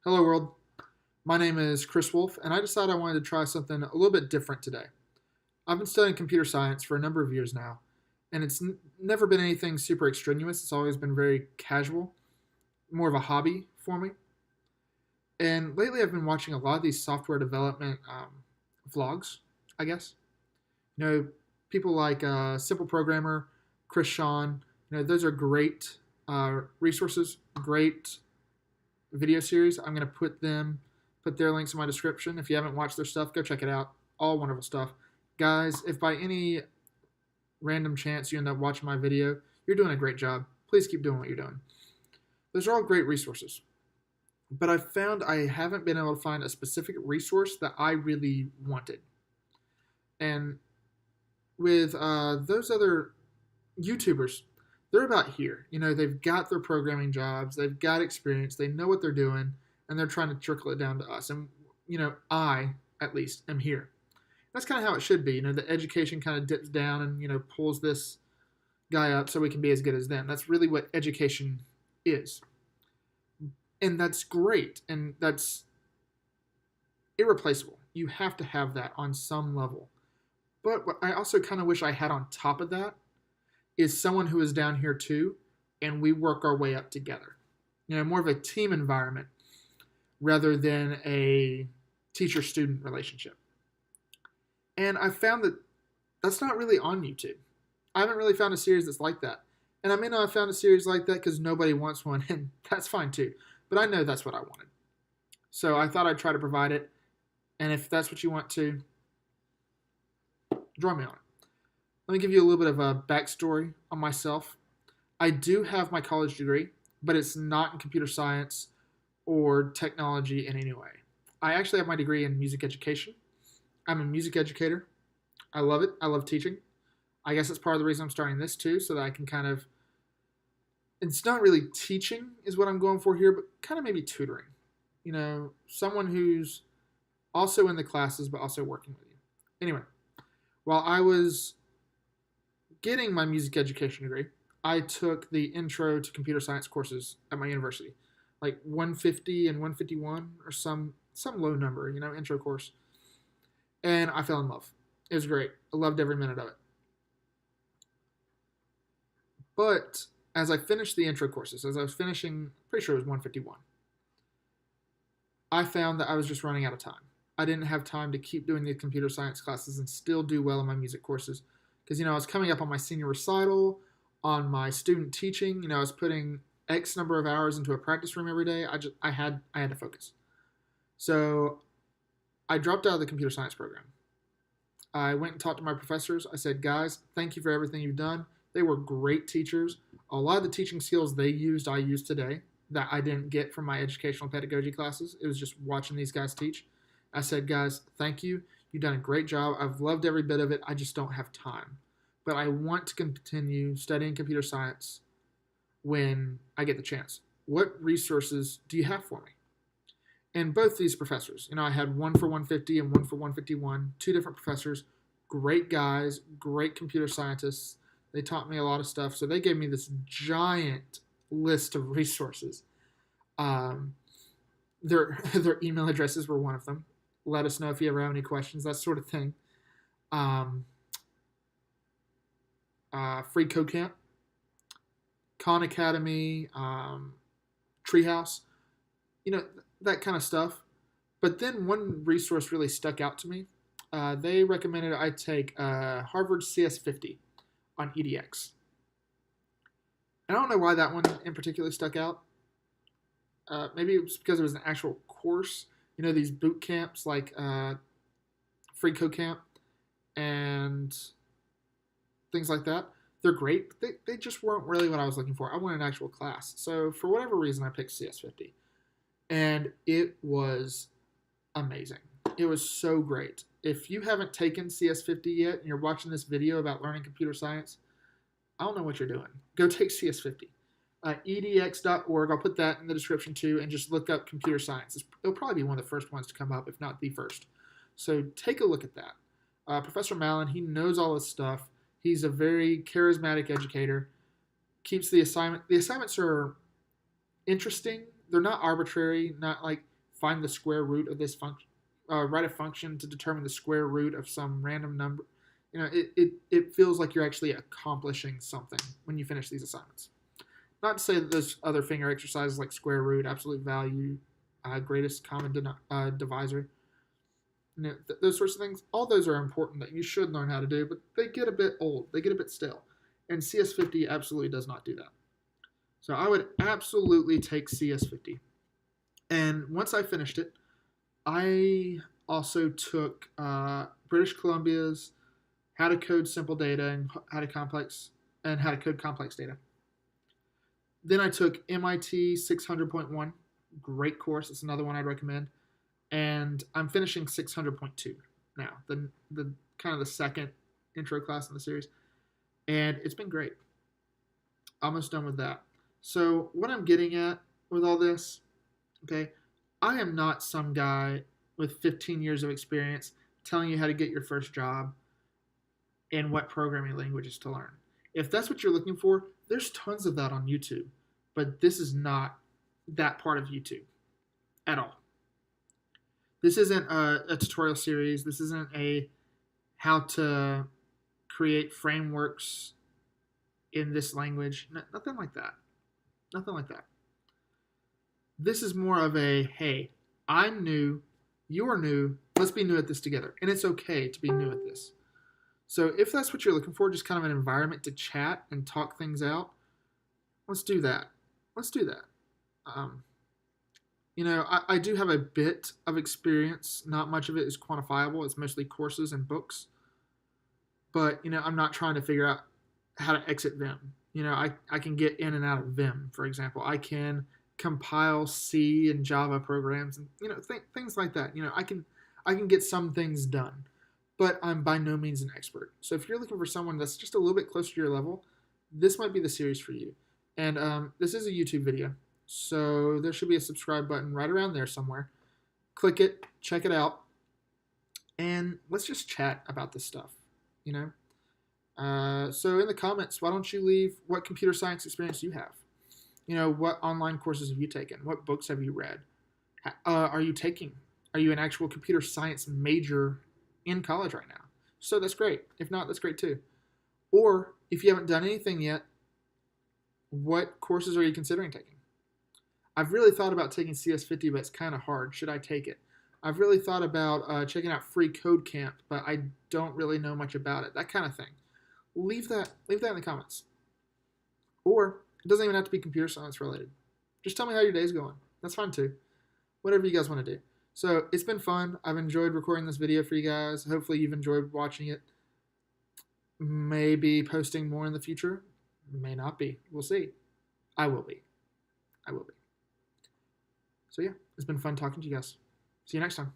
Hello, world. My name is Chris Wolf, and I decided I wanted to try something a little bit different today. I've been studying computer science for a number of years now, and it's never been anything super extraneous. It's always been very casual, more of a hobby for me. And lately, I've been watching a lot of these software development vlogs, I guess. You know, people like SimpleProgrammer, Chris Sean. Those are great resources, great video series. I'm going to put their links in my description. If you haven't watched their stuff, go check it out. All wonderful stuff. Guys, if by any random chance you end up watching my video, you're doing a great job. Please keep doing what you're doing. Those are all great resources. But I found I haven't been able to find a specific resource that I really wanted. And with those other YouTubers, they're about here. They've got their programming jobs, they've got experience, they know what they're doing, and they're trying to trickle it down to us. And, I, at least, am here. That's kind of how it should be. The education kind of dips down and, pulls this guy up so we can be as good as them. That's really what education is. And that's great. And that's irreplaceable. You have to have that on some level. But what I also kind of wish I had on top of that is someone who is down here too, and we work our way up together. More of a team environment rather than a teacher-student relationship. And I found that that's not really on YouTube. I haven't really found a series that's like that. And I may not have found a series like that because nobody wants one, and that's fine too. But I know that's what I wanted. So I thought I'd try to provide it. And if that's what you want to, join me on it. Let me give you a little bit of a backstory on myself. I do have my college degree, but it's not in computer science or technology in any way. I actually have my degree in music education. I'm a music educator. I love it. I love teaching. I guess that's part of the reason I'm starting this too, so that I can it's not really teaching is what I'm going for here, but kind of maybe tutoring. Someone who's also in the classes, but also working with you. Anyway, while I was getting my music education degree, I took the intro to computer science courses at my university, like 150 and 151 or some low number, intro course. And I fell in love. It was great. I loved every minute of it. But as I finished the intro courses, as I was finishing, pretty sure it was 151, I found that I was just running out of time. I didn't have time to keep doing the computer science classes and still do well in my music courses. Because, I was coming up on my senior recital, on my student teaching. I was putting X number of hours into a practice room every day. I had to focus. So I dropped out of the computer science program. I went and talked to my professors. I said, guys, thank you for everything you've done. They were great teachers. A lot of the teaching skills they used, I use today that I didn't get from my educational pedagogy classes. It was just watching these guys teach. I said, guys, thank you. You've done a great job. I've loved every bit of it. I just don't have time. But I want to continue studying computer science when I get the chance. What resources do you have for me? And both these professors, I had one for 150 and one for 151, two different professors, great guys, great computer scientists. They taught me a lot of stuff. So they gave me this giant list of resources. Their email addresses were one of them. Let us know if you ever have any questions, that sort of thing. Free Code Camp, Khan Academy, Treehouse, that kind of stuff. But then one resource really stuck out to me. They recommended I take Harvard CS50 on EDX. And I don't know why that one in particular stuck out. Maybe it was because it was an actual course. These boot camps like Free Code Camp and things like that. They're great. They just weren't really what I was looking for. I wanted an actual class. So for whatever reason, I picked CS50. And it was amazing. It was so great. If you haven't taken CS50 yet and you're watching this video about learning computer science, I don't know what you're doing. Go take CS50. edx.org. I'll put that in the description too, and just look up computer science. It'll probably be one of the first ones to come up, if not the first. So take a look at that. Professor Mallon, he knows all this stuff. He's a very charismatic educator. Keeps the assignment. The assignments are interesting. They're not arbitrary. Not like find the square root of this function, write a function to determine the square root of some random number. It feels like you're actually accomplishing something when you finish these assignments. Not to say that those other finger exercises like square root, absolute value, greatest common divisor, those sorts of things, all those are important that you should learn how to do, but they get a bit old. They get a bit stale. And CS50 absolutely does not do that. So I would absolutely take CS50. And once I finished it, I also took British Columbia's How to Code Simple Data and How to Code Complex Data. Then I took MIT 600.1, great course. It's another one I'd recommend. And I'm finishing 600.2 now, the kind of the second intro class in the series. And it's been great. Almost done with that. So what I'm getting at with all this, okay, I am not some guy with 15 years of experience telling you how to get your first job and what programming languages to learn. If that's what you're looking for, there's tons of that on YouTube. But this is not that part of YouTube at all. This isn't a tutorial series. This isn't a how to create frameworks in this language. Nothing like that. Nothing like that. This is more of a, hey, I'm new, you're new, let's be new at this together. And it's okay to be new at this. So if that's what you're looking for, just kind of an environment to chat and talk things out, let's do that. Let's do that. I do have a bit of experience. Not much of it is quantifiable. It's mostly courses and books. But, I'm not trying to figure out how to exit Vim. I can get in and out of Vim, for example. I can compile C and Java programs and, things like that. I can get some things done. But I'm by no means an expert. So if you're looking for someone that's just a little bit closer to your level, this might be the series for you. And this is a YouTube video. So there should be a subscribe button right around there somewhere. Click it, check it out, and let's just chat about this stuff, So in the comments, why don't you leave what computer science experience you have? What online courses have you taken? What books have you read? Are you an actual computer science major in college right now? So that's great. If not, that's great too. Or if you haven't done anything yet, what courses are you considering taking? I've really thought about taking CS50, but it's kind of hard. Should I take it? I've really thought about checking out Free Code Camp, but I don't really know much about it. That kind of thing. Leave that in the comments. Or it doesn't even have to be computer science related. Just tell me how your day's going. That's fine too. Whatever you guys want to do. So it's been fun. I've enjoyed recording this video for you guys. Hopefully you've enjoyed watching it. Maybe posting more in the future. May not be. We'll see. I will be. So yeah, it's been fun talking to you guys. See you next time.